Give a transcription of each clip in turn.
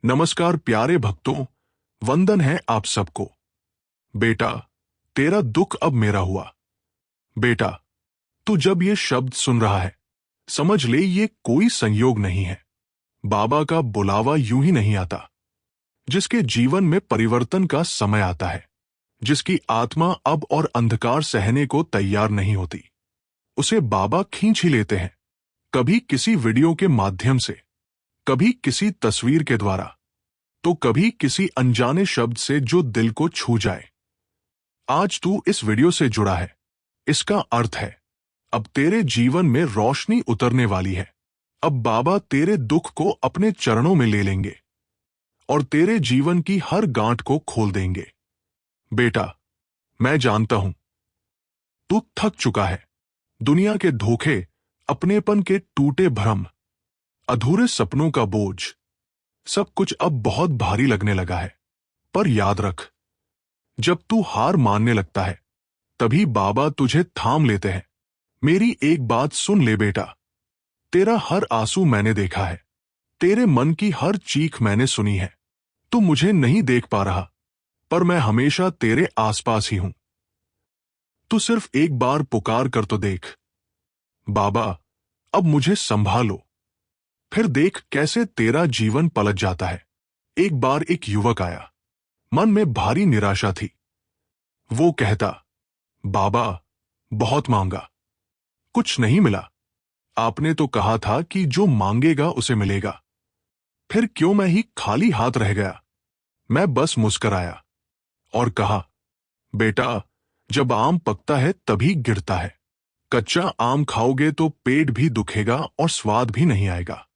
नमस्कार प्यारे भक्तों, वंदन है आप सबको। बेटा, तेरा दुख अब मेरा हुआ। बेटा, तू जब ये शब्द सुन रहा है, समझ ले ये कोई संयोग नहीं है। बाबा का बुलावा यूं ही नहीं आता। जिसके जीवन में परिवर्तन का समय आता है, जिसकी आत्मा अब और अंधकार सहने को तैयार नहीं होती, उसे बाबा खींच ही लेते हैं। कभी किसी वीडियो के माध्यम से, कभी किसी तस्वीर के द्वारा, तो कभी किसी अनजाने शब्द से जो दिल को छू जाए। आज तू इस वीडियो से जुड़ा है, इसका अर्थ है अब तेरे जीवन में रोशनी उतरने वाली है। अब बाबा तेरे दुख को अपने चरणों में ले लेंगे और तेरे जीवन की हर गांठ को खोल देंगे। बेटा, मैं जानता हूं तू थक चुका है। दुनिया के धोखे, अपनेपन के टूटे भ्रम, अधूरे सपनों का बोझ, सब कुछ अब बहुत भारी लगने लगा है। पर याद रख, जब तू हार मानने लगता है, तभी बाबा तुझे थाम लेते हैं। मेरी एक बात सुन ले बेटा, तेरा हर आंसू मैंने देखा है, तेरे मन की हर चीख मैंने सुनी है। तू मुझे नहीं देख पा रहा, पर मैं हमेशा तेरे आसपास ही हूं। तू सिर्फ एक बार पुकार कर तो देख, बाबा अब मुझे संभालो। फिर देख कैसे तेरा जीवन पलट जाता है। एक बार एक युवक आया, मन में भारी निराशा थी। वो कहता, बाबा बहुत मांगा, कुछ नहीं मिला। आपने तो कहा था कि जो मांगेगा उसे मिलेगा। फिर क्यों मैं ही खाली हाथ रह गया। मैं बस मुस्कुराया और कहा, बेटा जब आम पकता है तभी गिरता है। कच्चा आम खाओगे तो पेट भी दुखेगा और स्वाद भी नहीं आएगा।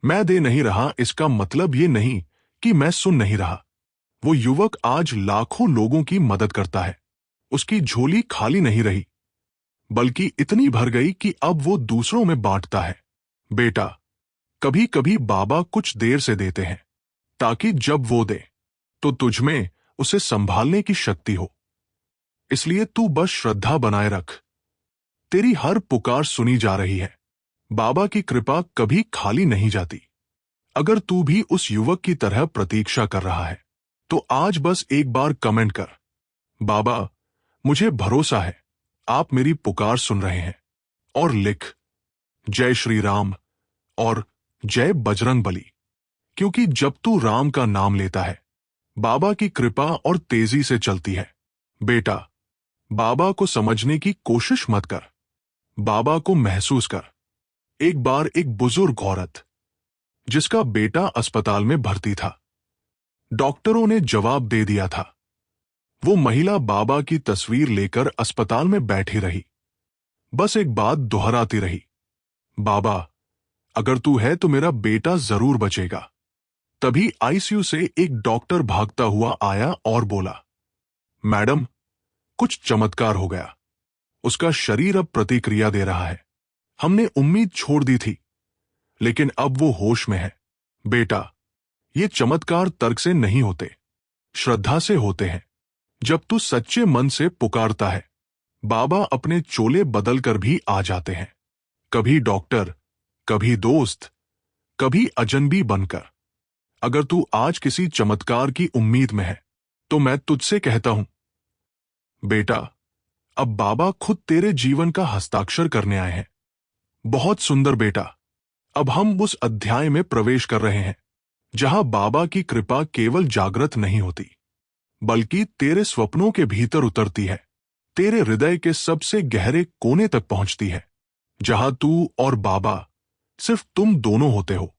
मैं दे नहीं रहा इसका मतलब ये नहीं कि मैं सुन नहीं रहा। वो युवक आज लाखों लोगों की मदद करता है। उसकी झोली खाली नहीं रही, बल्कि इतनी भर गई कि अब वो दूसरों में बांटता है। बेटा, कभी कभी बाबा कुछ देर से देते हैं, ताकि जब वो दे तो तुझमें उसे संभालने की शक्ति हो। इसलिए तू बस श्रद्धा बनाए रख। तेरी हर पुकार सुनी जा रही है। बाबा की कृपा कभी खाली नहीं जाती। अगर तू भी उस युवक की तरह प्रतीक्षा कर रहा है, तो आज बस एक बार कमेंट कर, बाबा मुझे भरोसा है आप मेरी पुकार सुन रहे हैं, और लिख, जय श्री राम और जय बजरंग बली। क्योंकि जब तू राम का नाम लेता है, बाबा की कृपा और तेजी से चलती है। बेटा, बाबा को समझने की कोशिश मत कर, बाबा को महसूस कर। एक बार एक बुजुर्ग औरत, जिसका बेटा अस्पताल में भर्ती था, डॉक्टरों ने जवाब दे दिया था। वो महिला बाबा की तस्वीर लेकर अस्पताल में बैठी रही, बस एक बात दोहराती रही, बाबा अगर तू है तो मेरा बेटा जरूर बचेगा। तभी आईसीयू से एक डॉक्टर भागता हुआ आया और बोला, मैडम कुछ चमत्कार हो गया, उसका शरीर अब प्रतिक्रिया दे रहा है। हमने उम्मीद छोड़ दी थी, लेकिन अब वो होश में है। बेटा, ये चमत्कार तर्क से नहीं होते, श्रद्धा से होते हैं। जब तू सच्चे मन से पुकारता है, बाबा अपने चोले बदलकर भी आ जाते हैं। कभी डॉक्टर, कभी दोस्त, कभी अजनबी बनकर। अगर तू आज किसी चमत्कार की उम्मीद में है, तो मैं तुझसे कहता हूं, बेटा अब बाबा खुद तेरे जीवन का हस्ताक्षर करने आए हैं। बहुत सुंदर बेटा, अब हम उस अध्याय में प्रवेश कर रहे हैं जहां बाबा की कृपा केवल जागृत नहीं होती, बल्कि तेरे स्वप्नों के भीतर उतरती है, तेरे हृदय के सबसे गहरे कोने तक पहुंचती है, जहां तू और बाबा सिर्फ तुम दोनों होते हो।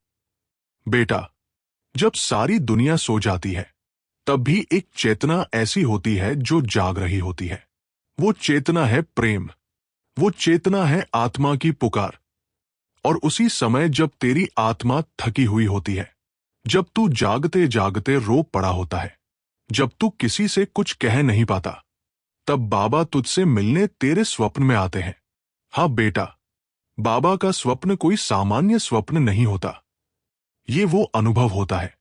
बेटा, जब सारी दुनिया सो जाती है, तब भी एक चेतना ऐसी होती है जो जाग रही होती है। वो चेतना है प्रेम, वो चेतना है आत्मा की पुकार। और उसी समय जब तेरी आत्मा थकी हुई होती है, जब तू जागते जागते रो पड़ा होता है, जब तू किसी से कुछ कह नहीं पाता, तब बाबा तुझसे मिलने तेरे स्वप्न में आते हैं। हाँ बेटा, बाबा का स्वप्न कोई सामान्य स्वप्न नहीं होता। ये वो अनुभव होता है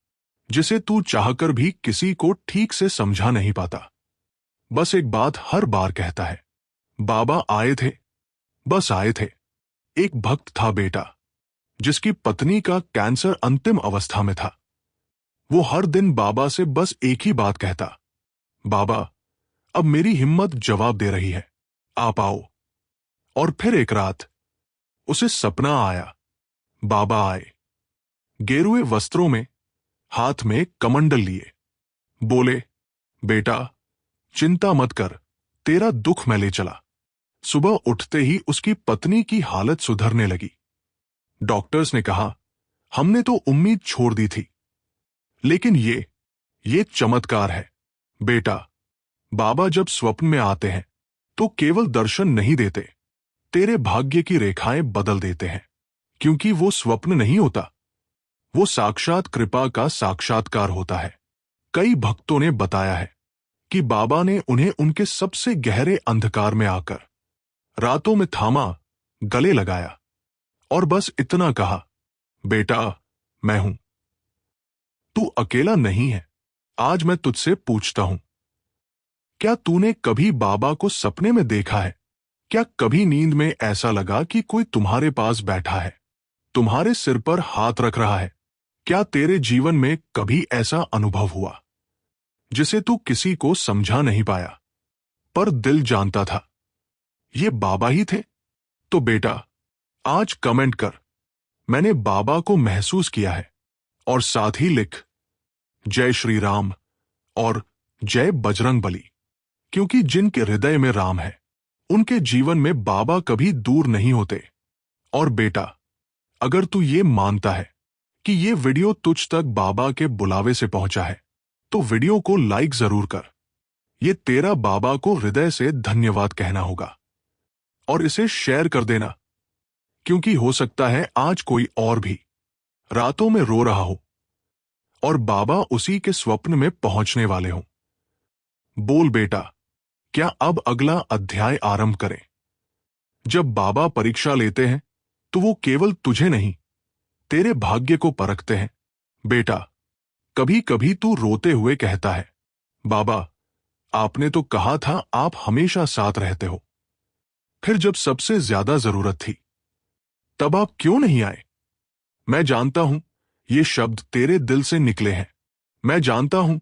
जिसे तू चाहकर भी किसी को ठीक से समझा नहीं पाता। बस एक बात हर बार कहता है, बाबा आए थे, बस आए थे। एक भक्त था बेटा, जिसकी पत्नी का कैंसर अंतिम अवस्था में था। वो हर दिन बाबा से बस एक ही बात कहता, बाबा, अब मेरी हिम्मत जवाब दे रही है, आप आओ। और फिर एक रात उसे सपना आया। बाबा आए, गेरुए वस्त्रों में, हाथ में कमंडल लिए। बोले, बेटा, चिंता मत कर, तेरा दुख मैं ले चला। सुबह उठते ही उसकी पत्नी की हालत सुधरने लगी। डॉक्टर्स ने कहा, हमने तो उम्मीद छोड़ दी थी, लेकिन ये चमत्कार है। बेटा, बाबा जब स्वप्न में आते हैं तो केवल दर्शन नहीं देते, तेरे भाग्य की रेखाएं बदल देते हैं। क्योंकि वो स्वप्न नहीं होता, वो साक्षात कृपा का साक्षात्कार होता है। कई भक्तों ने बताया है कि बाबा ने उन्हें उनके सबसे गहरे अंधकार में आकर रातों में थामा, गले लगाया और बस इतना कहा, बेटा, मैं हूं, तू अकेला नहीं है। आज मैं तुझसे पूछता हूं, क्या तूने कभी बाबा को सपने में देखा है? क्या कभी नींद में ऐसा लगा कि कोई तुम्हारे पास बैठा है, तुम्हारे सिर पर हाथ रख रहा है? क्या तेरे जीवन में कभी ऐसा अनुभव हुआ जिसे तू किसी को समझा नहीं पाया, पर दिल जानता था ये बाबा ही थे? तो बेटा, आज कमेंट कर, मैंने बाबा को महसूस किया है, और साथ ही लिख, जय श्री राम और जय बजरंग बली। क्योंकि जिनके हृदय में राम है, उनके जीवन में बाबा कभी दूर नहीं होते। और बेटा, अगर तू ये मानता है कि ये वीडियो तुझ तक बाबा के बुलावे से पहुंचा है, तो वीडियो को लाइक जरूर कर। ये तेरा बाबा को हृदय से धन्यवाद कहना होगा। और इसे शेयर कर देना, क्योंकि हो सकता है आज कोई और भी रातों में रो रहा हो और बाबा उसी के स्वप्न में पहुंचने वाले हों। बोल बेटा, क्या अब अगला अध्याय आरंभ करें? जब बाबा परीक्षा लेते हैं तो वो केवल तुझे नहीं, तेरे भाग्य को परखते हैं। बेटा, कभी कभी तू रोते हुए कहता है, बाबा, आपने तो कहा था आप हमेशा साथ रहते हो। फिर जब सबसे ज्यादा जरूरत थी, तब आप क्यों नहीं आए? मैं जानता हूं ये शब्द तेरे दिल से निकले हैं। मैं जानता हूं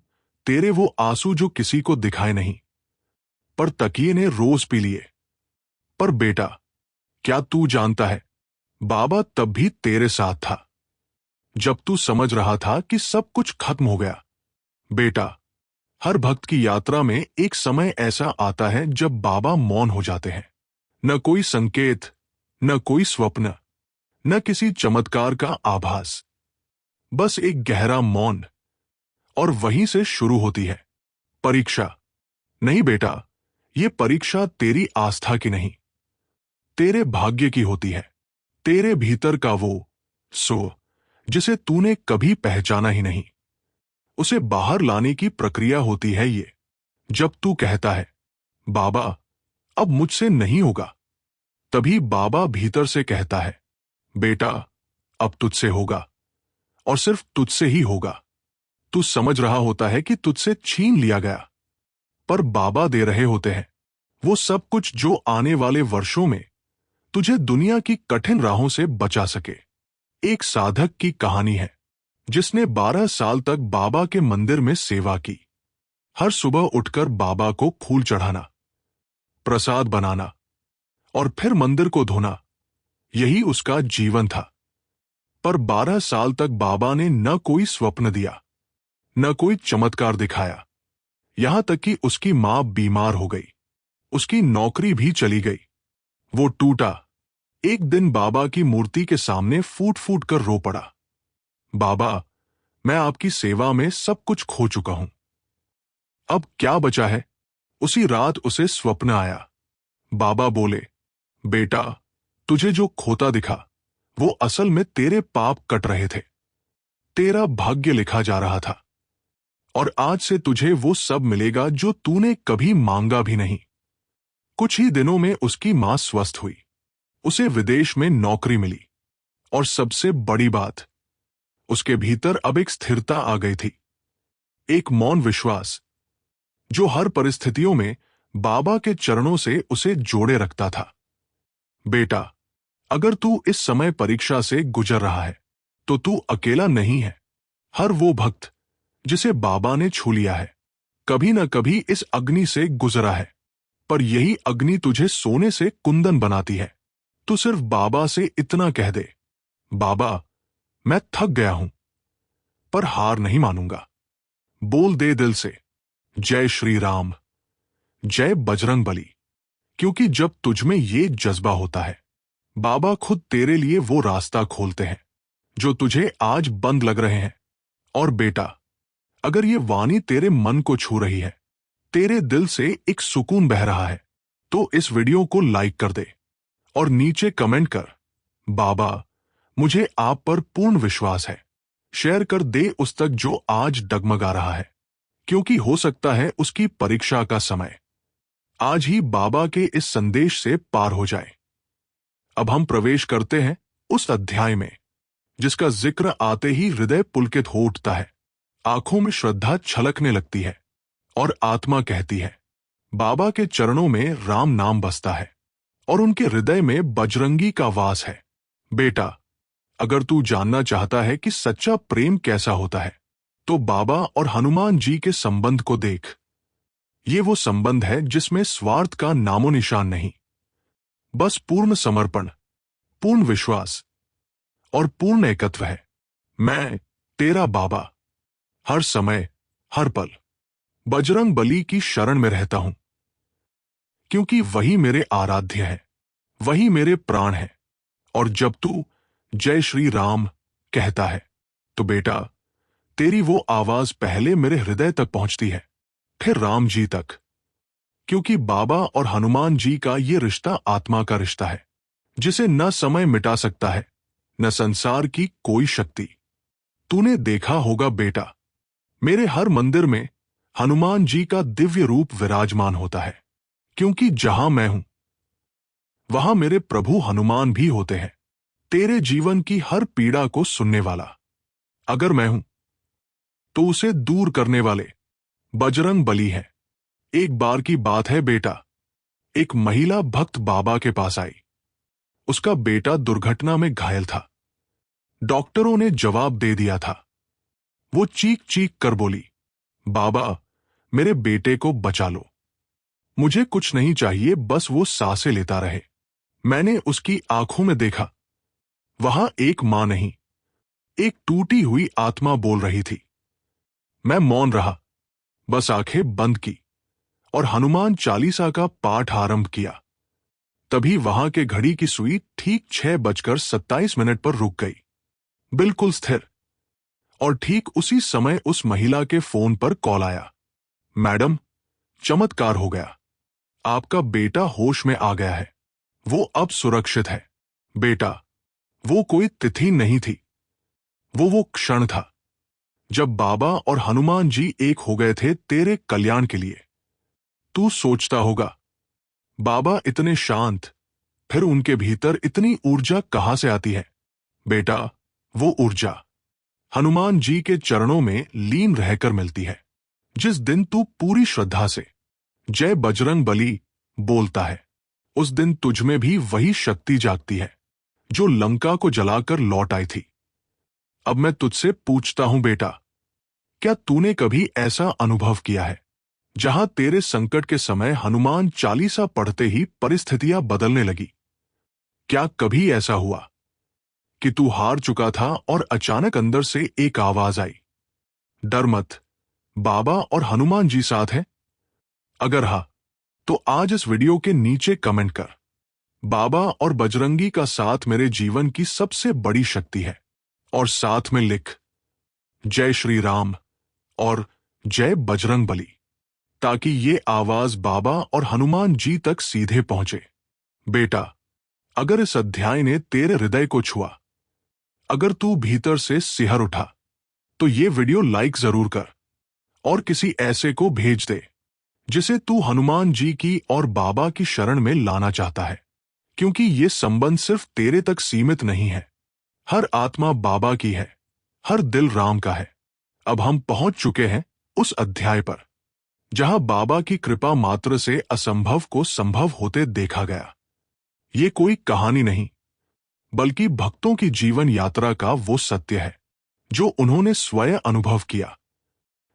तेरे वो आंसू जो किसी को दिखाए नहीं, पर तकिए ने रोज पी लिए। पर बेटा, क्या तू जानता है, बाबा तब भी तेरे साथ था, जब तू समझ रहा था कि सब कुछ खत्म हो गया। बेटा, हर भक्त की यात्रा में एक समय ऐसा आता है जब बाबा मौन हो जाते हैं। न कोई संकेत, न कोई स्वप्न, न किसी चमत्कार का आभास, बस एक गहरा मौन। और वहीं से शुरू होती है परीक्षा। नहीं बेटा, ये परीक्षा तेरी आस्था की नहीं, तेरे भाग्य की होती है। तेरे भीतर का वो सो जिसे तूने कभी पहचाना ही नहीं, उसे बाहर लाने की प्रक्रिया होती है ये। जब तू कहता है, बाबा, अब मुझसे नहीं होगा, तभी बाबा भीतर से कहता है, बेटा, अब तुझसे होगा, और सिर्फ तुझसे ही होगा। तू समझ रहा होता है कि तुझसे छीन लिया गया, पर बाबा दे रहे होते हैं वो सब कुछ जो आने वाले वर्षों में तुझे दुनिया की कठिन राहों से बचा सके। एक साधक की कहानी है जिसने 12 साल तक बाबा के मंदिर में सेवा की। हर सुबह उठकर बाबा को फूल चढ़ाना, प्रसाद बनाना और फिर मंदिर को धोना, यही उसका जीवन था। पर 12 साल तक बाबा ने न कोई स्वप्न दिया, न कोई चमत्कार दिखाया। यहां तक कि उसकी मां बीमार हो गई, उसकी नौकरी भी चली गई। वो टूटा। एक दिन बाबा की मूर्ति के सामने फूट फूट कर रो पड़ा, बाबा, मैं आपकी सेवा में सब कुछ खो चुका हूं, अब क्या बचा है? उसी रात उसे स्वप्न आया। बाबा बोले, बेटा, तुझे जो खोता दिखा वो असल में तेरे पाप कट रहे थे, तेरा भाग्य लिखा जा रहा था। और आज से तुझे वो सब मिलेगा जो तूने कभी मांगा भी नहीं। कुछ ही दिनों में उसकी मां स्वस्थ हुई, उसे विदेश में नौकरी मिली, और सबसे बड़ी बात, उसके भीतर अब एक स्थिरता आ गई थी, एक मौन विश्वास जो हर परिस्थितियों में बाबा के चरणों से उसे जोड़े रखता था। बेटा, अगर तू इस समय परीक्षा से गुजर रहा है, तो तू अकेला नहीं है। हर वो भक्त जिसे बाबा ने छू लिया है, कभी न कभी इस अग्नि से गुजरा है, पर यही अग्नि तुझे सोने से कुंदन बनाती है। तू सिर्फ बाबा से इतना कह दे, बाबा मैं थक गया हूं, पर हार नहीं मानूंगा। बोल दे दिल से, जय श्री राम, जय बजरंग बली। क्योंकि जब तुझमें ये जज्बा होता है, बाबा खुद तेरे लिए वो रास्ता खोलते हैं जो तुझे आज बंद लग रहे हैं। और बेटा, अगर ये वाणी तेरे मन को छू रही है, तेरे दिल से एक सुकून बह रहा है, तो इस वीडियो को लाइक कर दे और नीचे कमेंट कर, बाबा मुझे आप पर पूर्ण विश्वास है। शेयर कर दे उस तक जो आज डगमगा रहा है, क्योंकि हो सकता है उसकी परीक्षा का समय आज ही बाबा के इस संदेश से पार हो जाए। अब हम प्रवेश करते हैं उस अध्याय में जिसका जिक्र आते ही हृदय पुलकित हो उठता है, आंखों में श्रद्धा छलकने लगती है और आत्मा कहती है, बाबा के चरणों में राम नाम बसता है और उनके हृदय में बजरंगी का वास है। बेटा, अगर तू जानना चाहता है कि सच्चा प्रेम कैसा होता है, तो बाबा और हनुमान जी के संबंध को देख। ये वो संबंध है जिसमें स्वार्थ का नामो निशान नहीं, बस पूर्ण समर्पण, पूर्ण विश्वास और पूर्ण एकत्व है। मैं तेरा बाबा हर समय, हर पल बजरंग बली की शरण में रहता हूं, क्योंकि वही मेरे आराध्य है, वही मेरे प्राण है। और जब तू जय श्री राम कहता है, तो बेटा तेरी वो आवाज पहले मेरे हृदय तक पहुंचती है, फिर राम जी तक। क्योंकि बाबा और हनुमान जी का ये रिश्ता आत्मा का रिश्ता है, जिसे न समय मिटा सकता है, न संसार की कोई शक्ति। तूने देखा होगा बेटा, मेरे हर मंदिर में हनुमान जी का दिव्य रूप विराजमान होता है, क्योंकि जहां मैं हूं वहां मेरे प्रभु हनुमान भी होते हैं, तेरे जीवन की हर पीड़ा को सुनने वाला। अगर मैं हूं तो उसे दूर करने वाले बजरंग बली है। एक बार की बात है बेटा, एक महिला भक्त बाबा के पास आई। उसका बेटा दुर्घटना में घायल था। डॉक्टरों ने जवाब दे दिया था। वो चीख चीख कर बोली, बाबा मेरे बेटे को बचा लो, मुझे कुछ नहीं चाहिए, बस वो सांसें लेता रहे। मैंने उसकी आंखों में देखा, वहां एक मां नहीं, एक टूटी हुई आत्मा बोल रही थी। मैं मौन रहा, बस आंखें बंद की और हनुमान चालीसा का पाठ आरंभ किया। तभी वहां के घड़ी की सुई ठीक 6:27 पर रुक गई, बिल्कुल स्थिर। और ठीक उसी समय उस महिला के फोन पर कॉल आया, मैडम चमत्कार हो गया, आपका बेटा होश में आ गया है, वो अब सुरक्षित है। बेटा, वो कोई तिथि नहीं थी, वो क्षण था जब बाबा और हनुमान जी एक हो गए थे तेरे कल्याण के लिए। तू सोचता होगा, बाबा इतने शांत, फिर उनके भीतर इतनी ऊर्जा कहां से आती है? बेटा, वो ऊर्जा हनुमान जी के चरणों में लीन रहकर मिलती है। जिस दिन तू पूरी श्रद्धा से जय बजरंग बली बोलता है, उस दिन तुझमें भी वही शक्ति जागती है जो लंका को जलाकर लौट आई थी। अब मैं तुझसे पूछता हूं बेटा, क्या तूने कभी ऐसा अनुभव किया है जहां तेरे संकट के समय हनुमान चालीसा पढ़ते ही परिस्थितियां बदलने लगी? क्या कभी ऐसा हुआ कि तू हार चुका था और अचानक अंदर से एक आवाज आई, डर मत, बाबा और हनुमान जी साथ हैं? अगर हां, तो आज इस वीडियो के नीचे कमेंट कर, बाबा और बजरंगी का साथ मेरे जीवन की सबसे बड़ी शक्ति है, और साथ में लिख, जय श्री राम और जय बजरंग बली, ताकि ये आवाज बाबा और हनुमान जी तक सीधे पहुंचे। बेटा, अगर इस अध्याय ने तेरे हृदय को छुआ, अगर तू भीतर से सिहर उठा, तो ये वीडियो लाइक जरूर कर और किसी ऐसे को भेज दे जिसे तू हनुमान जी की और बाबा की शरण में लाना चाहता है, क्योंकि ये संबंध सिर्फ तेरे तक सीमित नहीं है। हर आत्मा बाबा की है, हर दिल राम का है। अब हम पहुंच चुके हैं उस अध्याय पर जहां बाबा की कृपा मात्र से असंभव को संभव होते देखा गया। ये कोई कहानी नहीं, बल्कि भक्तों की जीवन यात्रा का वो सत्य है जो उन्होंने स्वयं अनुभव किया।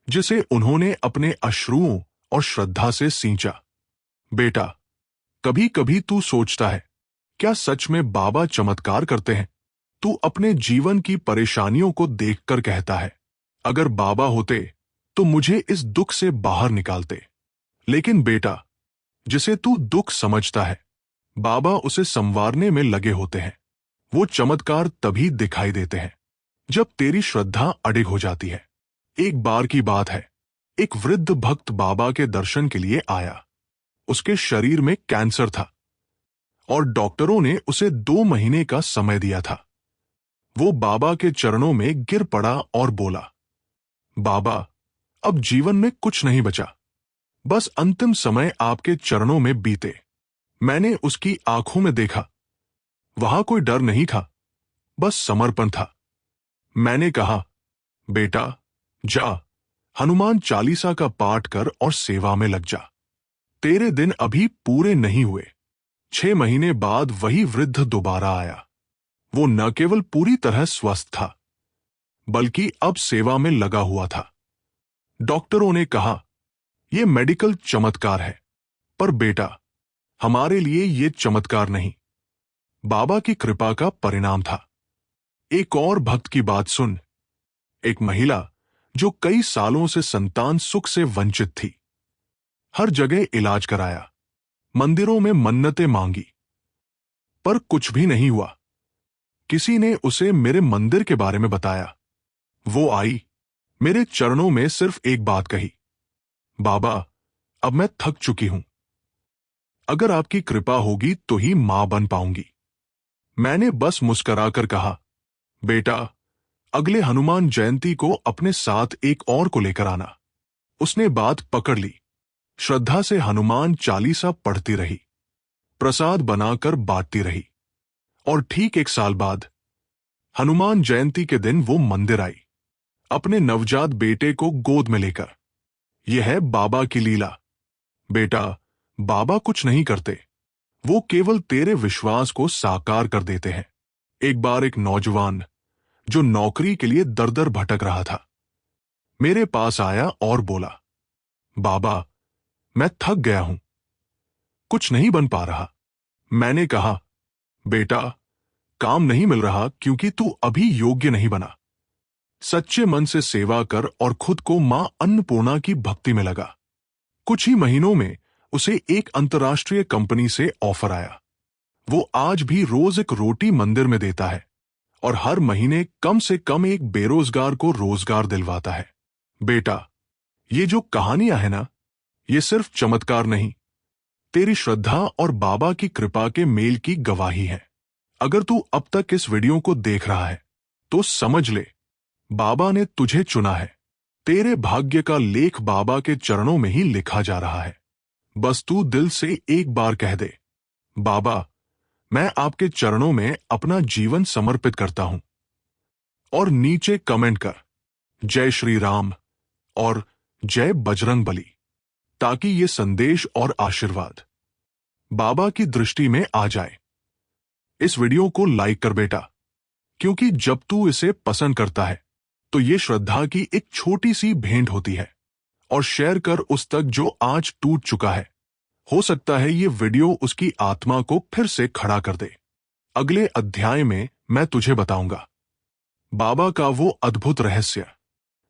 जिसे उन्होंने अपने अश्रुओं और श्रद्धा से सींचा। बेटा, कभी कभी तू सोचता है, क्या सच में बाबा चमत्कार करते हैं? तू अपने जीवन की परेशानियों को देखकर कहता है, अगर बाबा होते तो मुझे इस दुख से बाहर निकालते। लेकिन बेटा, जिसे तू दुख समझता है, बाबा उसे संवारने में लगे होते हैं। वो चमत्कार तभी दिखाई देते हैं जब तेरी श्रद्धा अडिग हो जाती है। एक बार की बात है, एक वृद्ध भक्त बाबा के दर्शन के लिए आया। उसके शरीर में कैंसर था और डॉक्टरों ने उसे 2 महीने का समय दिया था। वो बाबा के चरणों में गिर पड़ा और बोला, बाबा, अब जीवन में कुछ नहीं बचा, बस अंतिम समय आपके चरणों में बीते। मैंने उसकी आंखों में देखा, वहां कोई डर नहीं था, बस समर्पण था। मैंने कहा, बेटा, जा, हनुमान चालीसा का पाठ कर और सेवा में लग जा। तेरे दिन अभी पूरे नहीं हुए। 6 महीने बाद वही वृद्ध दोबारा आया। वो न केवल पूरी तरह स्वस्थ था, बल्कि अब सेवा में लगा हुआ था। डॉक्टरों ने कहा, यह मेडिकल चमत्कार है, पर बेटा, हमारे लिए ये चमत्कार नहीं, बाबा की कृपा का परिणाम था। एक और भक्त की बात सुन। एक महिला जो कई सालों से संतान सुख से वंचित थी, हर जगह इलाज कराया, मंदिरों में मन्नतें मांगी, पर कुछ भी नहीं हुआ। किसी ने उसे मेरे मंदिर के बारे में बताया। वो आई, मेरे चरणों में सिर्फ एक बात कही, बाबा, अब मैं थक चुकी हूं। अगर आपकी कृपा होगी तो ही मां बन पाऊंगी। मैंने बस मुस्कुराकर कहा, बेटा, अगले हनुमान जयंती को अपने साथ एक और को लेकर आना। उसने बात पकड़ ली, श्रद्धा से हनुमान चालीसा पढ़ती रही, प्रसाद बनाकर बांटती रही, और ठीक 1 साल बाद हनुमान जयंती के दिन वो मंदिर आई, अपने नवजात बेटे को गोद में लेकर। यह है बाबा की लीला। बेटा, बाबा कुछ नहीं करते, वो केवल तेरे विश्वास को साकार कर देते हैं। एक बार एक नौजवान जो नौकरी के लिए दर दर भटक रहा था, मेरे पास आया और बोला, बाबा, मैं थक गया हूं, कुछ नहीं बन पा रहा। मैंने कहा, बेटा, काम नहीं मिल रहा क्योंकि तू अभी योग्य नहीं बना। सच्चे मन से सेवा कर और खुद को मां अन्नपूर्णा की भक्ति में लगा। कुछ ही महीनों में उसे एक अंतर्राष्ट्रीय कंपनी से ऑफर आया। वो आज भी रोज एक रोटी मंदिर में देता है और हर महीने कम से कम एक बेरोजगार को रोजगार दिलवाता है। बेटा, ये जो कहानियां है ना, ये सिर्फ चमत्कार नहीं, तेरी श्रद्धा और बाबा की कृपा के मेल की गवाही है। अगर तू अब तक इस वीडियो को देख रहा है तो समझ ले, बाबा ने तुझे चुना है। तेरे भाग्य का लेख बाबा के चरणों में ही लिखा जा रहा है। बस तू दिल से एक बार कह दे, बाबा, मैं आपके चरणों में अपना जीवन समर्पित करता हूं, और नीचे कमेंट कर, जय श्री राम और जय बजरंग बली, ताकि ये संदेश और आशीर्वाद बाबा की दृष्टि में आ जाए। इस वीडियो को लाइक कर बेटा, क्योंकि जब तू इसे पसंद करता है तो ये श्रद्धा की एक छोटी सी भेंट होती है। और शेयर कर उस तक जो आज टूट चुका है। हो सकता है ये वीडियो उसकी आत्मा को फिर से खड़ा कर दे। अगले अध्याय में मैं तुझे बताऊंगा बाबा का वो अद्भुत रहस्य,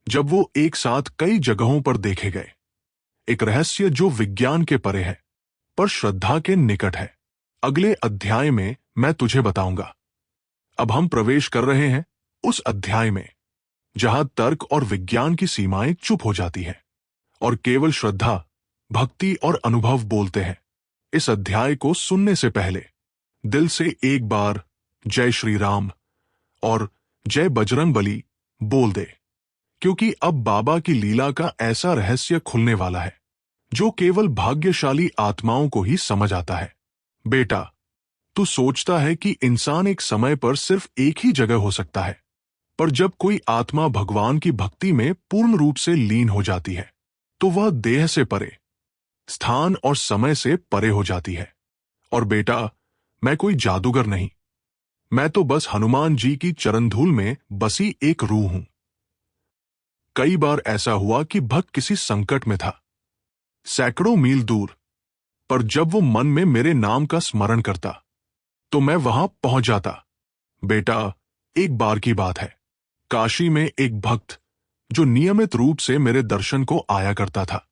जब वो एक साथ कई जगहों पर देखे गए। एक रहस्य जो विज्ञान के परे है, पर श्रद्धा के निकट है। अगले अध्याय में मैं तुझे बताऊंगा। अब हम प्रवेश कर रहे हैं उस अध्याय में जहां तर्क और विज्ञान की सीमाएं चुप हो जाती हैं और केवल श्रद्धा, भक्ति और अनुभव बोलते हैं। इस अध्याय को सुनने से पहले दिल से एक बार जय श्री राम और जय बजरंग बली बोल दे, क्योंकि अब बाबा की लीला का ऐसा रहस्य खुलने वाला है जो केवल भाग्यशाली आत्माओं को ही समझ आता है। बेटा, तू सोचता है कि इंसान एक समय पर सिर्फ एक ही जगह हो सकता है, पर जब कोई आत्मा भगवान की भक्ति में पूर्ण रूप से लीन हो जाती है तो वह देह से परे, स्थान और समय से परे हो जाती है। और बेटा, मैं कोई जादूगर नहीं, मैं तो बस हनुमान जी की चरण धूल में बसी एक रूह हूं। कई बार ऐसा हुआ कि भक्त किसी संकट में था, सैकड़ों मील दूर, पर जब वो मन में मेरे नाम का स्मरण करता तो मैं वहां पहुंच जाता। बेटा, एक बार की बात है, काशी में एक भक्त जो नियमित रूप से मेरे दर्शन को आया करता था,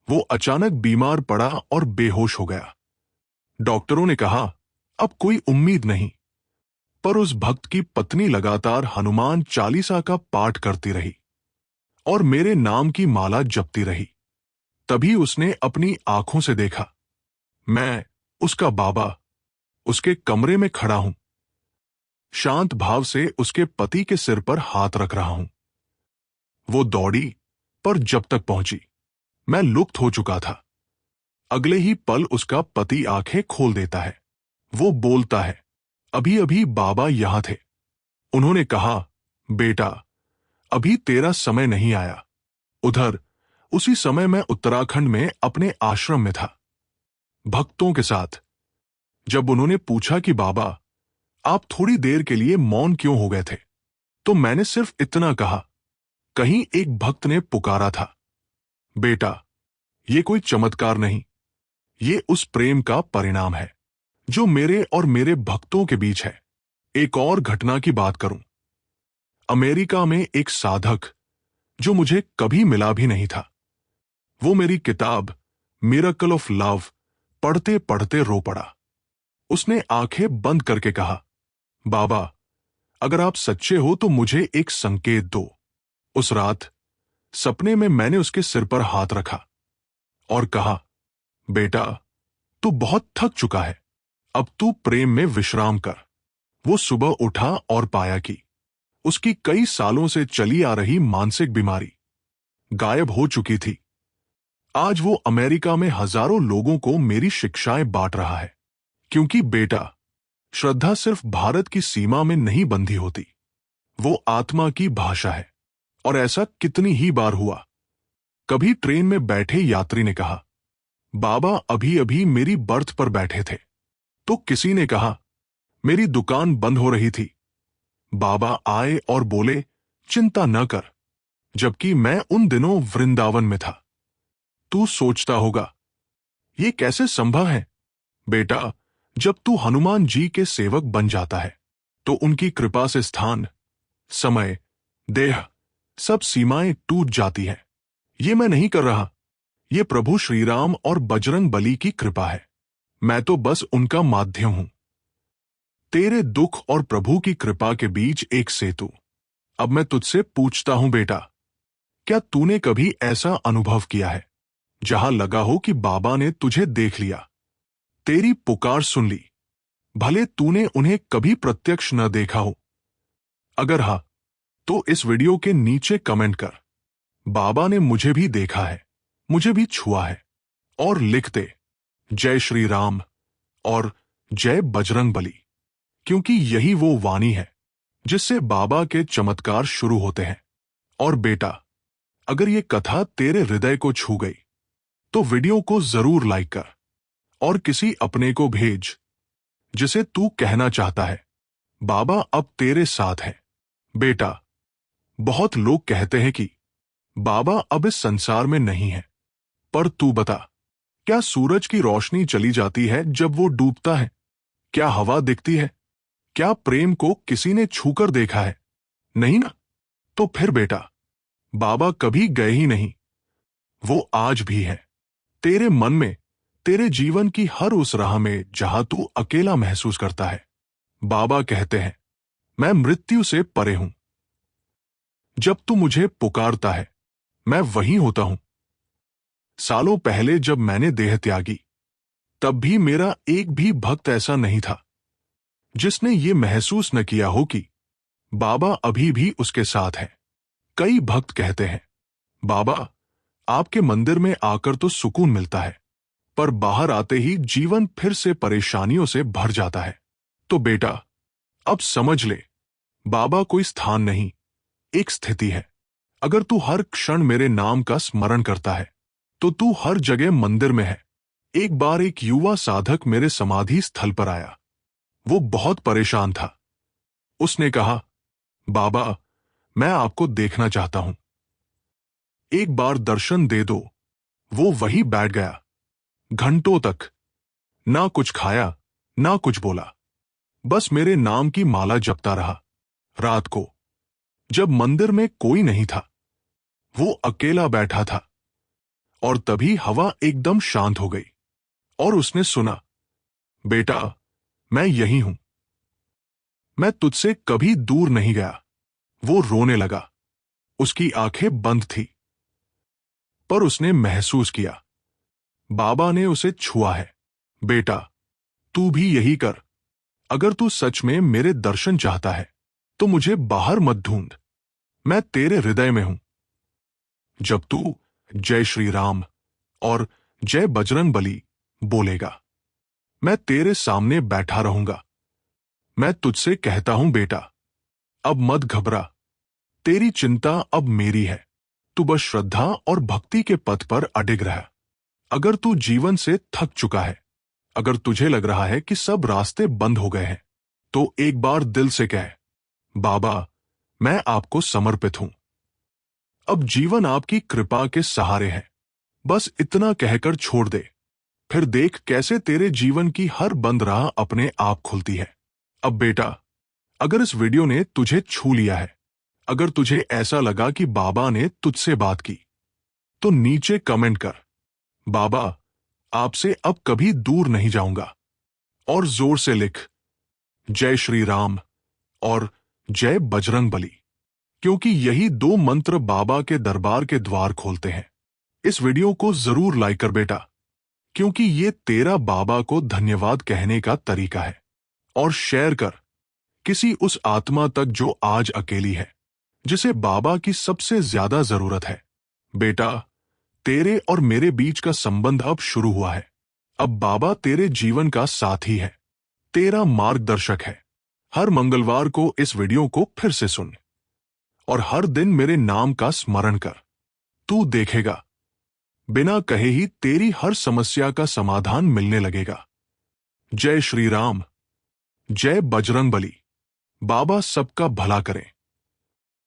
वो अचानक बीमार पड़ा और बेहोश हो गया। डॉक्टरों ने कहा अब कोई उम्मीद नहीं, पर उस भक्त की पत्नी लगातार हनुमान चालीसा का पाठ करती रही और मेरे नाम की माला जपती रही। तभी उसने अपनी आंखों से देखा, मैं, उसका बाबा, उसके कमरे में खड़ा हूं, शांत भाव से उसके पति के सिर पर हाथ रख रहा हूं। वो दौड़ी, पर जब तक पहुंची मैं लुप्त हो चुका था। अगले ही पल उसका पति आंखें खोल देता है। वो बोलता है, अभी अभी बाबा यहां थे, उन्होंने कहा बेटा अभी तेरा समय नहीं आया। उधर उसी समय मैं उत्तराखंड में अपने आश्रम में था, भक्तों के साथ। जब उन्होंने पूछा कि बाबा आप थोड़ी देर के लिए मौन क्यों हो गए थे, तो मैंने सिर्फ इतना कहा, कहीं एक भक्त ने पुकारा था। बेटा, ये कोई चमत्कार नहीं, ये उस प्रेम का परिणाम है जो मेरे और मेरे भक्तों के बीच है। एक और घटना की बात करूं, अमेरिका में एक साधक जो मुझे कभी मिला भी नहीं था, वो मेरी किताब मिरेकल ऑफ लव पढ़ते पढ़ते रो पड़ा। उसने आंखें बंद करके कहा, बाबा अगर आप सच्चे हो तो मुझे एक संकेत दो। उस रात सपने में मैंने उसके सिर पर हाथ रखा और कहा, बेटा तू बहुत थक चुका है, अब तू प्रेम में विश्राम कर। वो सुबह उठा और पाया कि उसकी कई सालों से चली आ रही मानसिक बीमारी गायब हो चुकी थी। आज वो अमेरिका में हजारों लोगों को मेरी शिक्षाएं बांट रहा है, क्योंकि बेटा श्रद्धा सिर्फ भारत की सीमा में नहीं बंधी होती, वो आत्मा की भाषा है। और ऐसा कितनी ही बार हुआ। कभी ट्रेन में बैठे यात्री ने कहा, बाबा अभी अभी मेरी बर्थ पर बैठे थे, तो किसी ने कहा मेरी दुकान बंद हो रही थी, बाबा आए और बोले चिंता न कर, जबकि मैं उन दिनों वृंदावन में था। तू सोचता होगा ये कैसे संभव है। बेटा, जब तू हनुमान जी के सेवक बन जाता है तो उनकी कृपा से स्थान, समय, देह, सब सीमाएं टूट जाती हैं। ये मैं नहीं कर रहा, ये प्रभु श्री राम और बजरंग बली की कृपा है। मैं तो बस उनका माध्यम हूं। तेरे दुख और प्रभु की कृपा के बीच एक सेतु। अब मैं तुझसे पूछता हूं बेटा, क्या तूने कभी ऐसा अनुभव किया है जहां लगा हो कि बाबा ने तुझे देख लिया, तेरी पुकार सुन ली, भले तूने उन्हें कभी प्रत्यक्ष न देखा हो? अगर हाँ, तो इस वीडियो के नीचे कमेंट कर, बाबा ने मुझे भी देखा है, मुझे भी छुआ है, और लिख दे जय श्री राम और जय बजरंग बली, क्योंकि यही वो वाणी है जिससे बाबा के चमत्कार शुरू होते हैं। और बेटा, अगर ये कथा तेरे हृदय को छू गई तो वीडियो को जरूर लाइक कर और किसी अपने को भेज जिसे तू कहना चाहता है, बाबा अब तेरे साथ है। बेटा, बहुत लोग कहते हैं कि बाबा अब इस संसार में नहीं है, पर तू बता, क्या सूरज की रोशनी चली जाती है जब वो डूबता है? क्या हवा दिखती है? क्या प्रेम को किसी ने छूकर देखा है? नहीं ना? तो फिर बेटा, बाबा कभी गए ही नहीं, वो आज भी है, तेरे मन में, तेरे जीवन की हर उस राह में जहां तू अकेला महसूस करता है। बाबा कहते हैं, मैं मृत्यु से परे हूं। जब तू मुझे पुकारता है मैं वहीं होता हूं। सालों पहले जब मैंने देह त्यागी, तब भी मेरा एक भी भक्त ऐसा नहीं था जिसने ये महसूस न किया हो कि बाबा अभी भी उसके साथ है। कई भक्त कहते हैं, बाबा आपके मंदिर में आकर तो सुकून मिलता है, पर बाहर आते ही जीवन फिर से परेशानियों से भर जाता है। तो बेटा, अब समझ ले, बाबा कोई स्थान नहीं, एक स्थिति है। अगर तू हर क्षण मेरे नाम का स्मरण करता है तो तू हर जगह मंदिर में है। एक बार एक युवा साधक मेरे समाधि स्थल पर आया। वो बहुत परेशान था। उसने कहा, बाबा मैं आपको देखना चाहता हूं। एक बार दर्शन दे दो। वो वहीं बैठ गया, घंटों तक। ना कुछ खाया, ना कुछ बोला, बस मेरे नाम की माला जपता रहा। रात को जब मंदिर में कोई नहीं था, वो अकेला बैठा था, और तभी हवा एकदम शांत हो गई और उसने सुना, बेटा, मैं यही हूं, मैं तुझसे कभी दूर नहीं गया। वो रोने लगा। उसकी आंखें बंद थी, पर उसने महसूस किया बाबा ने उसे छुआ है। बेटा, तू भी यही कर। अगर तू सच में मेरे दर्शन चाहता है तो मुझे बाहर मत ढूंढ, मैं तेरे हृदय में हूं। जब तू जय श्री राम और जय बजरंग बली बोलेगा, मैं तेरे सामने बैठा रहूंगा। मैं तुझसे कहता हूं बेटा, अब मत घबरा, तेरी चिंता अब मेरी है। तू बस श्रद्धा और भक्ति के पथ पर अडिग रह। अगर तू जीवन से थक चुका है, अगर तुझे लग रहा है कि सब रास्ते बंद हो गए हैं, तो एक बार दिल से कह, बाबा, मैं आपको समर्पित हूं। अब जीवन आपकी कृपा के सहारे है। बस इतना कहकर छोड़ दे, फिर देख कैसे तेरे जीवन की हर बंद राह अपने आप खुलती है। अब बेटा, अगर इस वीडियो ने तुझे छू लिया है, अगर तुझे ऐसा लगा कि बाबा ने तुझसे बात की, तो नीचे कमेंट कर, बाबा, आपसे अब कभी दूर नहीं जाऊंगा। और जोर से लिख, जय श्री राम और जय बजरंग बली, क्योंकि यही दो मंत्र बाबा के दरबार के द्वार खोलते हैं। इस वीडियो को जरूर लाइक कर बेटा, क्योंकि ये तेरा बाबा को धन्यवाद कहने का तरीका है। और शेयर कर किसी उस आत्मा तक जो आज अकेली है, जिसे बाबा की सबसे ज्यादा जरूरत है। बेटा, तेरे और मेरे बीच का संबंध अब शुरू हुआ है। अब बाबा तेरे जीवन का साथी है, तेरा मार्गदर्शक है। हर मंगलवार को इस वीडियो को फिर से सुन और हर दिन मेरे नाम का स्मरण कर। तू देखेगा, बिना कहे ही तेरी हर समस्या का समाधान मिलने लगेगा। जय श्री राम, जय बजरंग बली। बाबा सबका भला करें।